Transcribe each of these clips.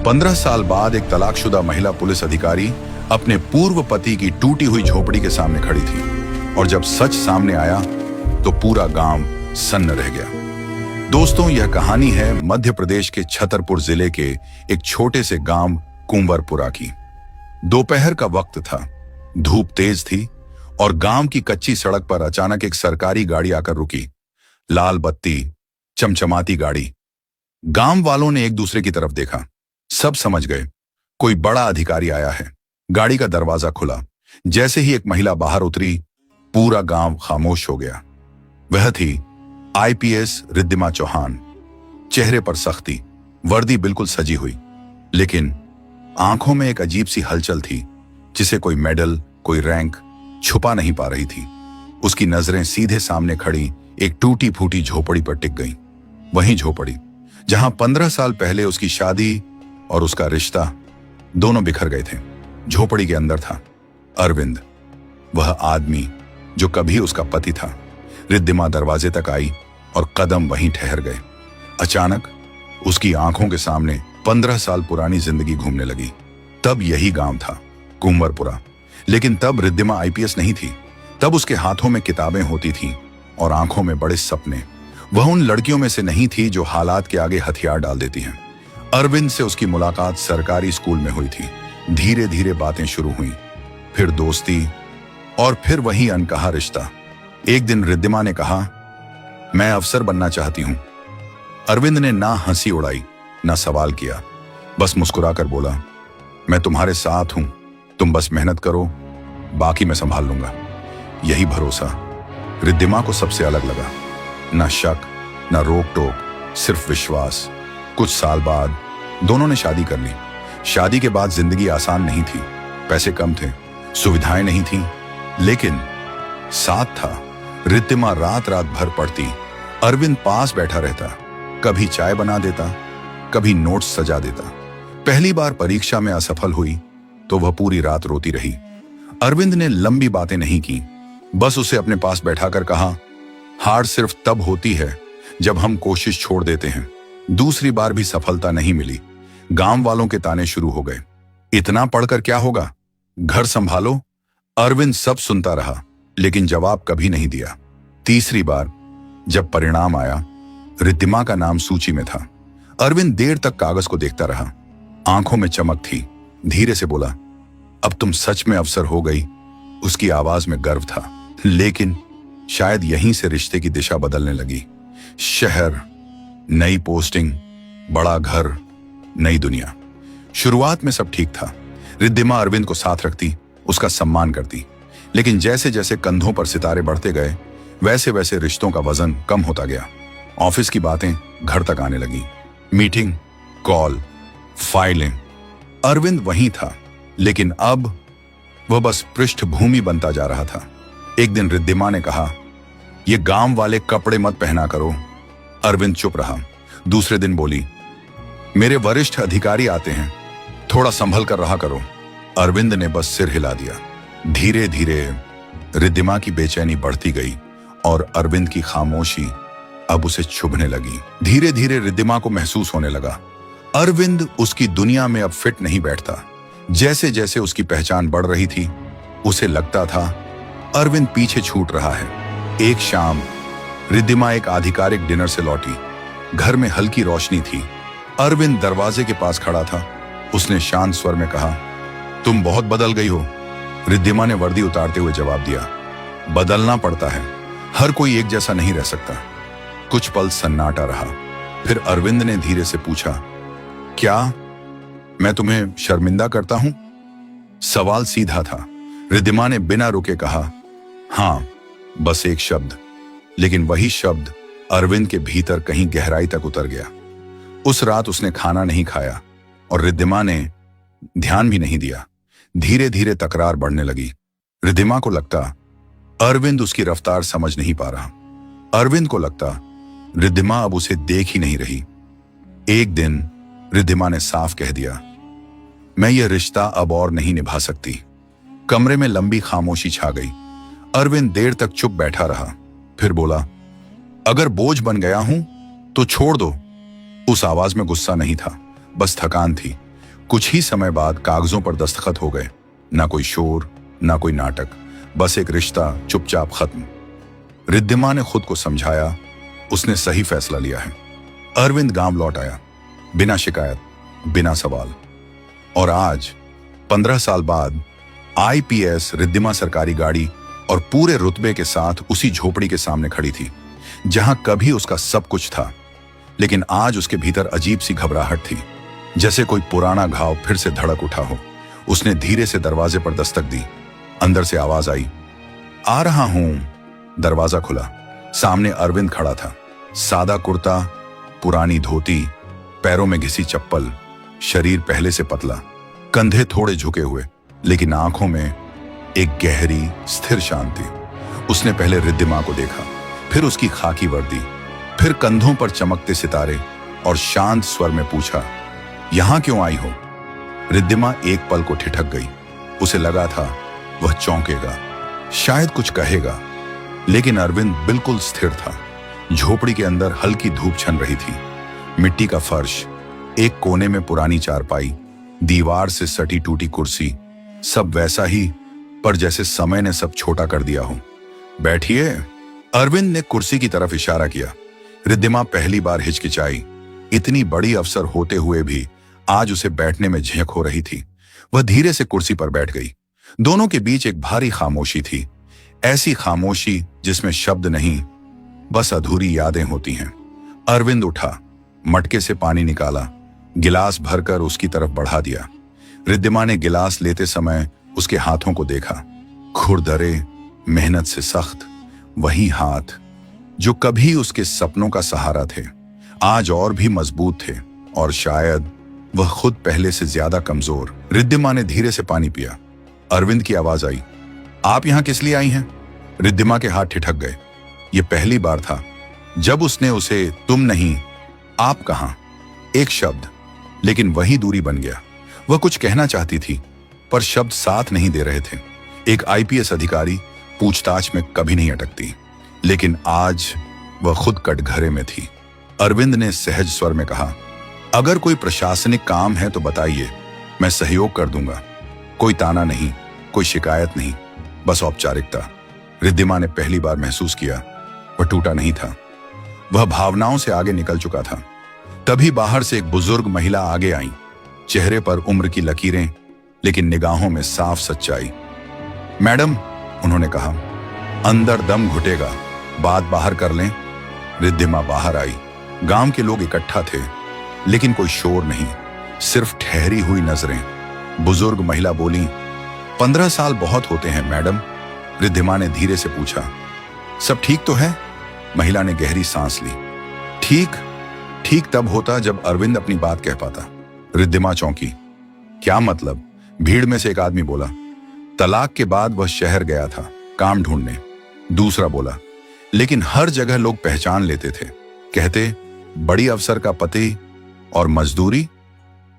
15 साल बाद एक तलाकशुदा महिला पुलिस अधिकारी अपने पूर्व पति की टूटी हुई झोपड़ी के सामने खड़ी थी और जब सच सामने आया तो पूरा गांव सन्न रह गया। दोस्तों, यह कहानी है मध्य प्रदेश के छतरपुर जिले के एक छोटे से गांव कुंवरपुरा की। दोपहर का वक्त था, धूप तेज थी और गांव की कच्ची सड़क पर अचानक एक सरकारी गाड़ी आकर रुकी। लाल बत्ती, चमचमाती गाड़ी। गांव वालों ने एक दूसरे की तरफ देखा। सब समझ गए, कोई बड़ा अधिकारी आया है। गाड़ी का दरवाजा खुला। जैसे ही एक महिला बाहर उतरी, पूरा गांव खामोश हो गया। वह थी आईपीएस रिद्धिमा चौहान। चेहरे पर सख्ती, वर्दी बिल्कुल सजी हुई, लेकिन आंखों में एक अजीब सी हलचल थी जिसे कोई मेडल, कोई रैंक छुपा नहीं पा रही थी। उसकी नजरें सीधे सामने खड़ी एक टूटी फूटी झोपड़ी पर टिक गईं। वही झोपड़ी जहां 15 साल पहले उसकी शादी और उसका रिश्ता दोनों बिखर गए थे। झोपड़ी के अंदर था अरविंद, वह आदमी जो कभी उसका पति था। रिद्धिमा दरवाजे तक आई और कदम वहीं ठहर गए। अचानक उसकी आंखों के सामने 15 साल पुरानी जिंदगी घूमने लगी। तब यही गांव था, कुंवरपुरा। लेकिन तब रिद्धिमा आईपीएस नहीं थी। तब उसके हाथों में किताबें होती थीं और आंखों में बड़े सपने। वह उन लड़कियों में से नहीं थी जो हालात के आगे हथियार डाल देती हैं। अरविंद से उसकी मुलाकात सरकारी स्कूल में हुई थी। धीरे धीरे बातें शुरू हुई, फिर दोस्ती और फिर वही अनकहा रिश्ता। एक दिन रिद्धिमा ने कहा, मैं अफसर बनना चाहती हूं। अरविंद ने ना हंसी उड़ाई ना सवाल किया, बस मुस्कुराकर बोला, मैं तुम्हारे साथ हूं, तुम बस मेहनत करो, बाकी मैं संभाल लूंगा। यही भरोसा रिद्धिमा को सबसे अलग लगा। ना शक, ना रोक टोक, सिर्फ विश्वास। कुछ साल बाद दोनों ने शादी कर ली। शादी के बाद जिंदगी आसान नहीं थी। पैसे कम थे, सुविधाएं नहीं थीं, लेकिन साथ था। रिद्धिमा रात रात भर पढ़ती, अरविंद पास बैठा रहता। कभी चाय बना देता, कभी नोट्स सजा देता। पहली बार परीक्षा में असफल हुई तो वह पूरी रात रोती रही। अरविंद ने लंबी बातें नहीं की, बस उसे अपने पास बैठाकर कहा, हार सिर्फ तब होती है जब हम कोशिश छोड़ देते हैं। दूसरी बार भी सफलता नहीं मिली। गांव वालों के ताने शुरू हो गए, इतना पढ़कर क्या होगा, घर संभालो। अरविंद सब सुनता रहा, लेकिन जवाब कभी नहीं दिया। तीसरी बार जब परिणाम आया, रिद्धिमा का नाम सूची में था। अरविंद देर तक कागज को देखता रहा। आंखों में चमक थी। धीरे से बोला, अब तुम सच में अफसर हो गई। उसकी आवाज में गर्व था, लेकिन शायद यहीं से रिश्ते की दिशा बदलने लगी। शहर, नई पोस्टिंग, बड़ा घर, नई दुनिया। शुरुआत में सब ठीक था। रिद्धिमा अरविंद को साथ रखती, उसका सम्मान करती, लेकिन जैसे जैसे कंधों पर सितारे बढ़ते गए, वैसे वैसे रिश्तों का वजन कम होता गया। ऑफिस की बातें घर तक आने लगी। मीटिंग, कॉल, फाइलें। अरविंद वहीं था, लेकिन अब वह बस पृष्ठभूमि बनता जा रहा था। एक दिन रिद्धिमा ने कहा, ये गांव वाले कपड़े मत पहना करो। अरविंद चुप रहा। दूसरे दिन बोली, मेरे वरिष्ठ अधिकारी आते हैं, थोड़ा संभल कर रहा करो। अरविंद ने बस सिर हिला दिया। धीरे धीरे रिद्धिमा की बेचैनी बढ़ती गई और अरविंद की खामोशी अब उसे चुभने लगी। धीरे धीरे रिद्धिमा को महसूस होने लगा, अरविंद उसकी दुनिया में अब फिट नहीं बैठता। जैसे जैसे उसकी पहचान बढ़ रही थी, उसे लगता था अरविंद पीछे छूट रहा है। एक शाम रिद्धिमा एक आधिकारिक डिनर से लौटी। घर में हल्की रोशनी थी। अरविंद दरवाजे के पास खड़ा था। उसने शांत स्वर में कहा, तुम बहुत बदल गई हो। रिद्धिमा ने वर्दी उतारते हुए जवाब दिया, बदलना पड़ता है, हर कोई एक जैसा नहीं रह सकता। कुछ पल सन्नाटा रहा। फिर अरविंद ने धीरे से पूछा, क्या मैं तुम्हें शर्मिंदा करता हूं? सवाल सीधा था। रिद्धिमा ने बिना रुके कहा, हां, बस एक शब्द। लेकिन वही शब्द अरविंद के भीतर कहीं गहराई तक उतर गया। उस रात उसने खाना नहीं खाया और रिद्धिमा ने ध्यान भी नहीं दिया। धीरे धीरे तकरार बढ़ने लगी। रिद्धिमा को लगता अरविंद उसकी रफ्तार समझ नहीं पा रहा। अरविंद को लगता रिद्धिमा अब उसे देख ही नहीं रही। एक दिन रिद्धिमा ने साफ कह दिया, मैं यह रिश्ता अब और नहीं निभा सकती। कमरे में लंबी खामोशी छा गई। अरविंद देर तक चुप बैठा रहा, फिर बोला, अगर बोझ बन गया हूं तो छोड़ दो। उस आवाज में गुस्सा नहीं था, बस थकान थी। कुछ ही समय बाद कागजों पर दस्तखत हो गए। ना कोई शोर, ना कोई नाटक, बस एक रिश्ता चुपचाप खत्म। रिद्धिमा ने खुद को समझाया, उसने सही फैसला लिया है। अरविंद गांव लौट आया, बिना शिकायत, बिना सवाल। और आज 15 साल बाद आईपीएस रिद्धिमा सरकारी गाड़ी और पूरे रुतबे के साथ उसी झोपड़ी के सामने खड़ी थी जहां कभी उसका सब कुछ था। लेकिन आज उसके भीतर अजीब सी घबराहट थी, जैसे कोई पुराना घाव फिर से धड़क उठा हो। उसने धीरे से दरवाजे पर दस्तक दी। अंदर से आवाज आई, आ रहा हूं। दरवाजा खुला। सामने अरविंद खड़ा था। सादा कुर्ता, पुरानी धोती, पैरों में घिसी चप्पल, शरीर पहले से पतला, कंधे थोड़े झुके हुए, लेकिन आंखों में एक गहरी स्थिर शांति। उसने पहले रिद्धिमा को देखा, फिर उसकी खाकी वर्दी, फिर कंधों पर चमकते सितारे, और शांत स्वर में पूछा, यहां क्यों आई हो? रिद्धिमा एक पल को ठिठक गई। उसे लगा था वह चौंकेगा, शायद कुछ कहेगा, लेकिन अरविंद बिल्कुल स्थिर था। झोपड़ी के अंदर हल्की धूप छन रही थी। मिट्टी का फर्श, एक कोने में पुरानी चारपाई, दीवार से सटी टूटी कुर्सी, सब वैसा ही, पर जैसे समय ने सब छोटा कर दिया हो। बैठिए। अरविंद ने कुर्सी की तरफ इशारा किया। रिद्धिमा पहली बार हिचकिचाई। इतनी बड़ी अफसर होते हुए भी आज उसे बैठने में झिझक हो रही थी। वह धीरे से कुर्सी पर बैठ गई। दोनों के बीच एक भारी खामोशी थी, ऐसी खामोशी जिसमें शब्द नहीं, बस अधूरी यादें होती हैं। अरविंद उठा, मटके से पानी निकाला, गिलास भरकर उसकी तरफ बढ़ा दिया। रिद्धिमा ने गिलास लेते समय उसके हाथों को देखा। खुरदरे, मेहनत से सख्त, वही हाथ जो कभी उसके सपनों का सहारा थे, आज और भी मजबूत थे, और शायद वह खुद पहले से ज्यादा कमजोर। रिद्धिमा ने धीरे से पानी पिया। अरविंद की आवाज आई, आप यहां किस लिए आई हैं? रिद्धिमा के हाथ ठिठक गए। यह पहली बार था जब उसने उसे तुम नहीं, आप कहा। एक शब्द, लेकिन वही दूरी बन गया। वह कुछ कहना चाहती थी, पर शब्द साथ नहीं दे रहे थे। एक आईपीएस अधिकारी पूछताछ में कभी नहीं अटकती, लेकिन आज वह खुद कटघरे में थी। अरविंद ने सहज स्वर में कहा, अगर कोई प्रशासनिक काम है तो बताइए, मैं सहयोग कर दूंगा। कोई ताना नहीं, कोई शिकायत नहीं, बस औपचारिकता। रिद्धिमा ने पहली बार महसूस किया वह टूटा नहीं था, वह भावनाओं से आगे निकल चुका था। तभी बाहर से एक बुजुर्ग महिला आगे आई, चेहरे पर उम्र की लकीरें, लेकिन निगाहों में साफ सच्चाई। मैडम, उन्होंने कहा, अंदर दम घुटेगा, बात बाहर कर लें। रिद्धिमा बाहर आई। गांव के लोग इकट्ठा थे, लेकिन कोई शोर नहीं, सिर्फ ठहरी हुई नजरें। बुजुर्ग महिला बोली, 15 साल बहुत होते हैं मैडम। रिद्धिमा ने धीरे से पूछा, सब ठीक तो है? महिला ने गहरी सांस ली। ठीक तब होता जब अरविंद अपनी बात कह पाता। रिद्धिमा चौंकी। क्या मतलब? भीड़ में से एक आदमी बोला, तलाक के बाद वह शहर गया था काम ढूंढने। दूसरा बोला, लेकिन हर जगह लोग पहचान लेते थे, कहते बड़ी अफसर का पति और मजदूरी।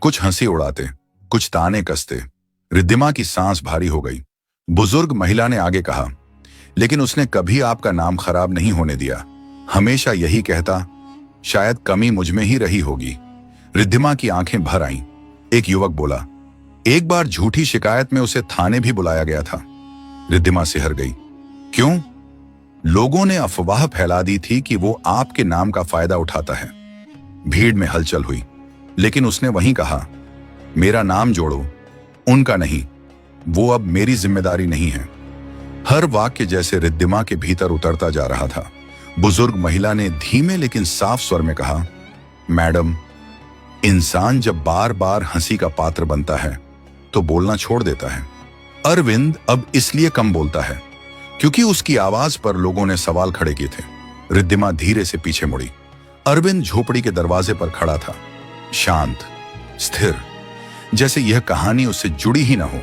कुछ हंसी उड़ाते, कुछ ताने कसते। रिद्धिमा की सांस भारी हो गई। बुजुर्ग महिला ने आगे कहा, लेकिन उसने कभी आपका नाम खराब नहीं होने दिया, हमेशा यही कहता, शायद कमी मुझ में ही रही होगी। रिद्धिमा की आंखें भर आईं। एक युवक बोला, एक बार झूठी शिकायत में उसे थाने भी बुलाया गया था। रिद्धिमा सिहर गई। क्यों? लोगों ने अफवाह फैला दी थी कि वो आपके नाम का फायदा उठाता है। भीड़ में हलचल हुई, लेकिन उसने वहीं कहा, मेरा नाम जोड़ो, उनका नहीं, वो अब मेरी जिम्मेदारी नहीं है। हर वाक्य जैसे रिद्धिमा के भीतर उतरता जा रहा था। बुजुर्ग महिला ने धीमे लेकिन साफ स्वर में कहा, मैडम, इंसान जब बार बार हंसी का पात्र बनता है तो बोलना छोड़ देता है। अरविंद अब इसलिए कम बोलता है क्योंकि उसकी आवाज पर लोगों ने सवाल खड़े किए थे। रिद्धिमा धीरे से पीछे मुड़ी। अरविंद झोपड़ी के दरवाजे पर खड़ा था, शांत, स्थिर, जैसे यह कहानी उससे जुड़ी ही ना हो।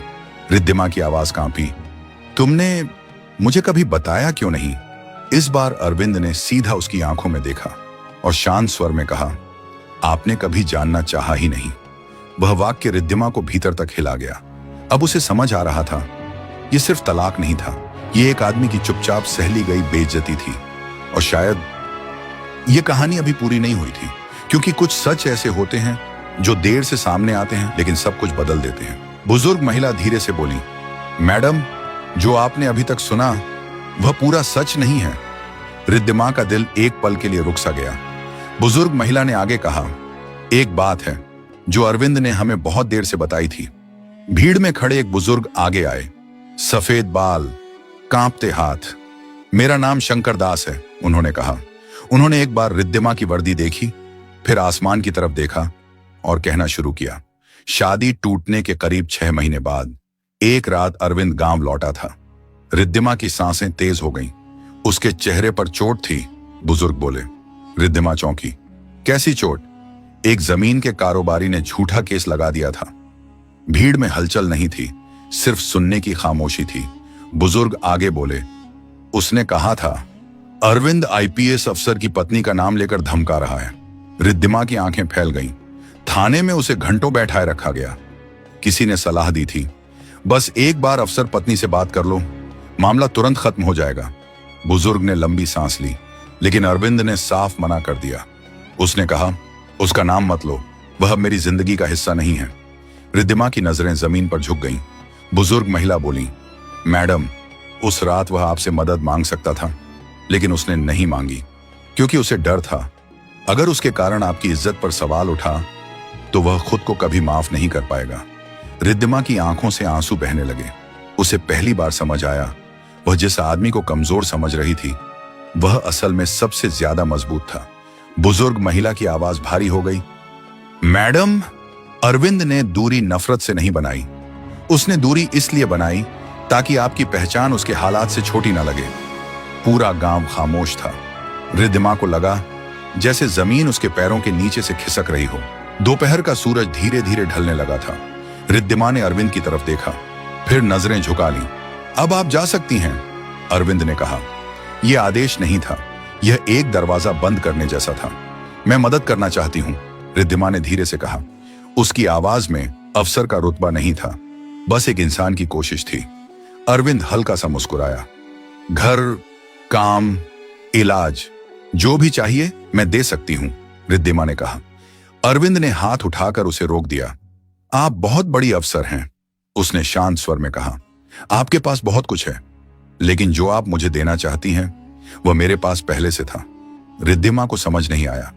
रिद्धिमा की आवाज कांपी, तुमने मुझे कभी बताया क्यों नहीं? इस बार अरविंद ने सीधा उसकी आंखों में देखा और शांत स्वर में कहा, आपने कभी जानना चाहा ही नहीं। वह वाक्य रिद्धिमा को भीतर तक हिला गया। अब उसे समझ आ रहा था, यह सिर्फ तलाक नहीं था, यह एक आदमी की चुपचाप सहली गई बेइज्जती थी। और शायद यह कहानी अभी पूरी नहीं हुई थी, क्योंकि कुछ सच ऐसे होते हैं जो देर से सामने आते हैं लेकिन सब कुछ बदल देते हैं। बुजुर्ग महिला धीरे से बोली, मैडम, जो आपने अभी तक सुना वह पूरा सच नहीं है। रिद्धिमा का दिल एक पल के लिए रुक सा गया। बुजुर्ग महिला ने आगे कहा, एक बात है जो अरविंद ने हमें बहुत देर से बताई थी। भीड़ में खड़े एक बुजुर्ग आगे आए, सफेद बाल, कांपते हाथ। मेरा नाम शंकर दास है, उन्होंने कहा। उन्होंने एक बार रिद्धिमा की वर्दी देखी, फिर आसमान की तरफ देखा और कहना शुरू किया। शादी टूटने के करीब 6 महीने बाद एक रात अरविंद गांव लौटा था। रिद्धिमा की सांसें तेज हो गईं। उसके चेहरे पर चोट थी। बुजुर्ग बोले। रिद्धिमा चौंकी। कैसी चोट? एक जमीन के कारोबारी ने झूठा केस लगा दिया था। भीड़ में हलचल नहीं थी, सिर्फ सुनने की खामोशी थी। बुजुर्ग आगे बोले, उसने कहा था अरविंद आईपीएस अफसर की पत्नी का नाम लेकर धमका रहा है। रिद्धिमा की आंखें फैल गईं। थाने में उसे घंटों बैठाए रखा गया। किसी ने सलाह दी थी, बस एक बार अफसर पत्नी से बात कर लो, मामला तुरंत खत्म हो जाएगा। बुजुर्ग ने लंबी सांस ली, लेकिन अरविंद ने साफ मना कर दिया। उसने कहा, उसका नाम मत लो, वह अब मेरी जिंदगी का हिस्सा नहीं है। रिद्धिमा की नजरें जमीन पर झुक गईं। बुजुर्ग महिला बोली, मैडम, उस रात वह आपसे मदद मांग सकता था, लेकिन उसने नहीं मांगी क्योंकि उसे डर था अगर उसके कारण आपकी इज्जत पर सवाल उठा तो वह खुद को कभी माफ नहीं कर पाएगा। रिद्धिमा की आंखों से आंसू बहने लगे। उसे पहली बार समझ आया, वह जिस आदमी को कमजोर समझ रही थी वह असल में सबसे ज्यादा मजबूत था। बुजुर्ग महिला की आवाज भारी हो गई। मैडम, अरविंद ने दूरी नफरत से नहीं बनाई, उसने दूरी इसलिए बनाई ताकि आपकी पहचान उसके हालात से छोटी ना लगे। पूरा गांव खामोश था। रिद्धिमा को लगा जैसे जमीन उसके पैरों के नीचे से खिसक रही हो। दोपहर का सूरज धीरे धीरे ढलने लगा था। रिद्धिमा ने अरविंद की तरफ देखा, फिर नजरें झुका लीं। अब आप जा सकती हैं, अरविंद ने कहा। यह आदेश नहीं था, यह एक दरवाजा बंद करने जैसा था। मैं मदद करना चाहती हूं, रिद्धिमा ने धीरे से कहा। उसकी आवाज में अफसर का रुतबा नहीं था, बस एक इंसान की कोशिश थी। अरविंद हल्का सा मुस्कुराया। घर, काम, इलाज, जो भी चाहिए मैं दे सकती हूं, रिद्धिमा ने कहा। अरविंद ने हाथ उठाकर उसे रोक दिया। आप बहुत बड़ी अफसर हैं, उसने शांत स्वर में कहा। आपके पास बहुत कुछ है, लेकिन जो आप मुझे देना चाहती हैं वह मेरे पास पहले से था। रिद्धिमा को समझ नहीं आया।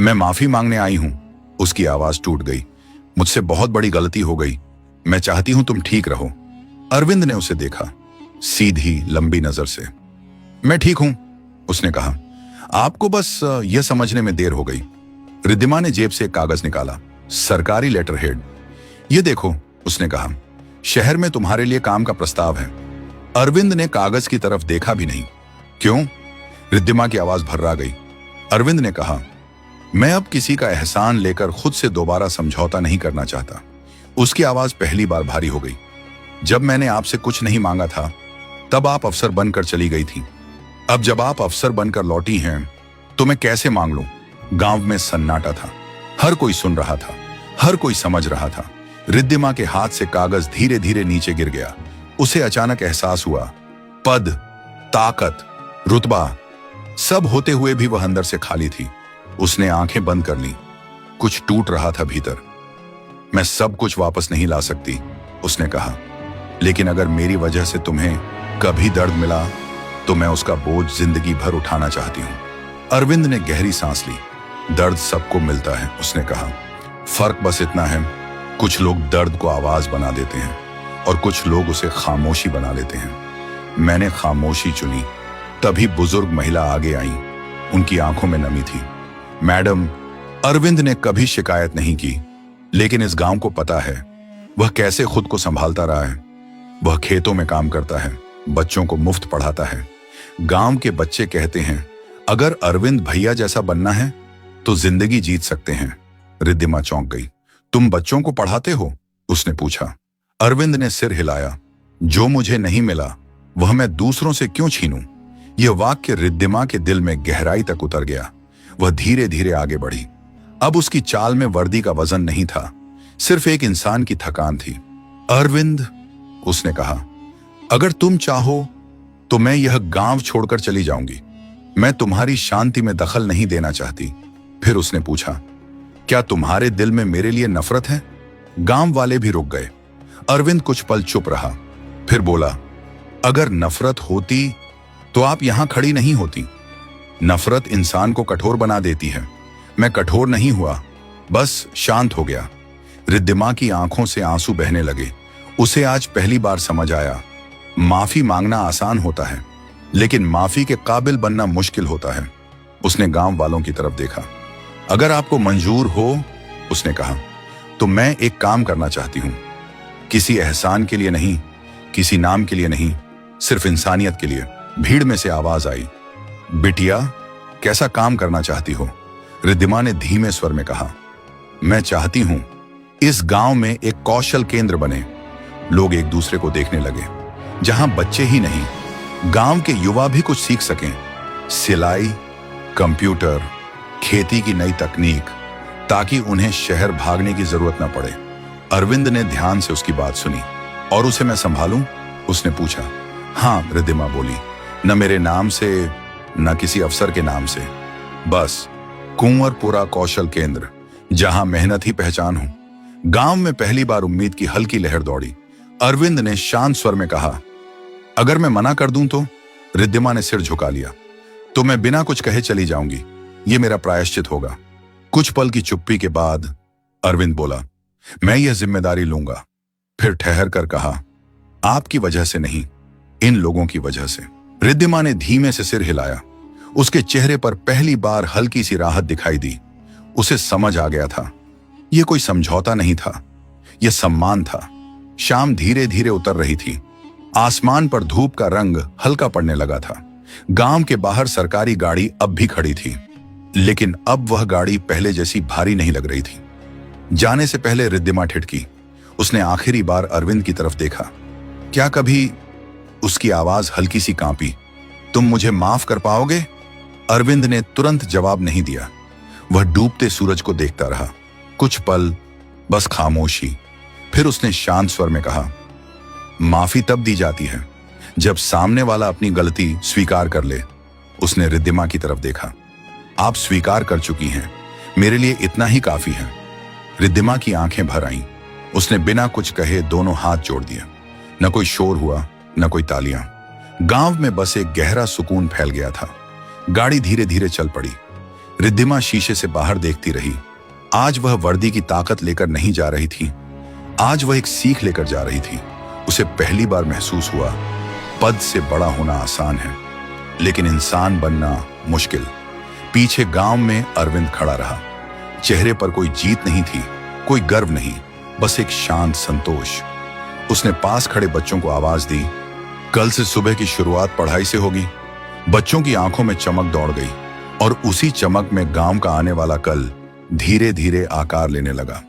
मैं माफी मांगने आई हूं, उसकी आवाज टूट गई। मुझसे बहुत बड़ी गलती हो गई, मैं चाहती हूं तुम ठीक रहो। अरविंद ने उसे देखा, सीधी लंबी नजर से। मैं ठीक हूं, उसने कहा। आपको बस यह समझने में देर हो गई। रिद्धिमा ने जेब से एक कागज निकाला, सरकारी लेटर हेड। ये देखो, उसने कहा, शहर में तुम्हारे लिए काम का प्रस्ताव है। अरविंद ने कागज की तरफ देखा भी नहीं। क्यों? रिद्धिमा की आवाज भर्रा गई। अरविंद ने कहा, मैं अब किसी का एहसान लेकर खुद से दोबारा समझौता नहीं करना चाहता। उसकी आवाज पहली बार भारी हो गई। जब मैंने आपसे कुछ नहीं मांगा था तब आप अफसर बनकर चली गई थी। अब जब आप अफसर बनकर लौटी हैं तो मैं कैसे मांग लूं? गांव में सन्नाटा था। हर कोई सुन रहा था, हर कोई समझ रहा था। रिद्धिमा के हाथ से कागज धीरे धीरे नीचे गिर गया। उसे अचानक एहसास हुआ, पद, ताकत, रुतबा, सब होते हुए भी वह अंदर से खाली थी। उसने आंखें बंद कर ली। कुछ टूट रहा था भीतर। मैं सब कुछ वापस नहीं ला सकती, उसने कहा, लेकिन अगर मेरी वजह से तुम्हें कभी दर्द मिला तो मैं उसका बोझ जिंदगी भर उठाना चाहती हूं। अरविंद ने गहरी सांस ली। दर्द सबको मिलता है, उसने कहा। फर्क बस इतना है, कुछ लोग दर्द को आवाज बना देते हैं और कुछ लोग उसे खामोशी बना लेते हैं। मैंने खामोशी चुनी। तभी बुजुर्ग महिला आगे आई। उनकी आंखों में नमी थी। मैडम, अरविंद ने कभी शिकायत नहीं की, लेकिन इस गांव को पता है वह कैसे खुद को संभालता रहा है। वह खेतों में काम करता है, बच्चों को मुफ्त पढ़ाता है। गांव के बच्चे कहते हैं अगर अरविंद भैया जैसा बनना है तो जिंदगी जीत सकते हैं। रिद्धिमा चौंक गई। तुम बच्चों को पढ़ाते हो? उसने पूछा। अरविंद ने सिर हिलाया। जो मुझे नहीं मिला वह मैं दूसरों से क्यों छीनूं? यह वाक्य रिद्धिमा के दिल में गहराई तक उतर गया। वह धीरे धीरे आगे बढ़ी। अब उसकी चाल में वर्दी का वजन नहीं था, सिर्फ एक इंसान की थकान थी। अरविंद, उसने कहा, अगर तुम चाहो तो मैं यह गांव छोड़कर चली जाऊंगी। मैं तुम्हारी शांति में दखल नहीं देना चाहती। फिर उसने पूछा, क्या तुम्हारे दिल में मेरे लिए नफरत है? गांव वाले भी रुक गए। अरविंद कुछ पल चुप रहा, फिर बोला, अगर नफरत होती तो आप यहां खड़ी नहीं होती। नफरत इंसान को कठोर बना देती है। मैं कठोर नहीं हुआ, बस शांत हो गया। रिद्धिमा की आंखों से आंसू बहने लगे। उसे आज पहली बार समझ आया, माफी मांगना आसान होता है, लेकिन माफी के काबिल बनना मुश्किल होता है। उसने गांव वालों की तरफ देखा। अगर आपको मंजूर हो, उसने कहा, तो मैं एक काम करना चाहती हूं। किसी एहसान के लिए नहीं, किसी नाम के लिए नहीं, सिर्फ इंसानियत के लिए। भीड़ में से आवाज आई, बिटिया, कैसा काम करना चाहती हो? रिद्धिमा ने धीमे स्वर में कहा, मैं चाहती हूं इस गांव में एक कौशल केंद्र बने। लोग एक दूसरे को देखने लगे। जहां बच्चे ही नहीं, गांव के युवा भी कुछ सीख सकें। सिलाई, कंप्यूटर, खेती की नई तकनीक, ताकि उन्हें शहर भागने की जरूरत न पड़े। अरविंद ने ध्यान से उसकी बात सुनी। और उसे मैं संभालूं? उसने पूछा। हाँ, रिद्धिमा बोली, न मेरे नाम से न किसी अफसर के नाम से, बस कुंवरपुरा कौशल केंद्र, जहां मेहनत ही पहचान हो। गांव में पहली बार उम्मीद की हल्की लहर दौड़ी। अरविंद ने शांत स्वर में कहा, अगर मैं मना कर दूं तो? रिद्धिमा ने सिर झुका लिया। तो मैं बिना कुछ कहे चली जाऊंगी, ये मेरा प्रायश्चित होगा। कुछ पल की चुप्पी के बाद अरविंद बोला, मैं यह जिम्मेदारी लूंगा। फिर ठहर कर कहा, आपकी वजह से नहीं, इन लोगों की वजह से। रिद्धिमा ने धीमे से सिर हिलाया। उसके चेहरे पर पहली बार हल्की सी राहत दिखाई दी। उसे समझ आ गया था, यह कोई समझौता नहीं था, यह सम्मान था। शाम धीरे धीरे उतर रही थी। आसमान पर धूप का रंग हल्का पड़ने लगा था। गांव के बाहर सरकारी गाड़ी अब भी खड़ी थी, लेकिन अब वह गाड़ी पहले जैसी भारी नहीं लग रही थी। जाने से पहले रिद्धिमा ठिठकी। उसने आखिरी बार अरविंद की तरफ देखा। क्या कभी? उसकी आवाज हल्की सी कांपी। तुम मुझे माफ कर पाओगे? अरविंद ने तुरंत जवाब नहीं दिया। वह डूबते सूरज को देखता रहा। कुछ पल बस खामोशी। फिर उसने शांत स्वर में कहा, माफी तब दी जाती है जब सामने वाला अपनी गलती स्वीकार कर ले। उसने रिद्धिमा की तरफ देखा। आप स्वीकार कर चुकी हैं, मेरे लिए इतना ही काफी है। रिद्धिमा की आंखें भर आईं। उसने बिना कुछ कहे दोनों हाथ जोड़ दिए। न कोई शोर हुआ, न कोई तालियां। गांव में बस एक गहरा सुकून फैल गया था। गाड़ी धीरे धीरे चल पड़ी। रिद्धिमा शीशे से बाहर देखती रही। आज वह वर्दी की ताकत लेकर नहीं जा रही थी, आज वह एक सीख लेकर जा रही थी। उसे पहली बार महसूस हुआ, पद से बड़ा होना आसान है, लेकिन इंसान बनना मुश्किल। पीछे गांव में अरविंद खड़ा रहा। चेहरे पर कोई जीत नहीं थी, कोई गर्व नहीं, बस एक शांत संतोष। उसने पास खड़े बच्चों को आवाज दी, कल से सुबह की शुरुआत पढ़ाई से होगी। बच्चों की आंखों में चमक दौड़ गई और उसी चमक में गांव का आने वाला कल धीरे धीरे आकार लेने लगा।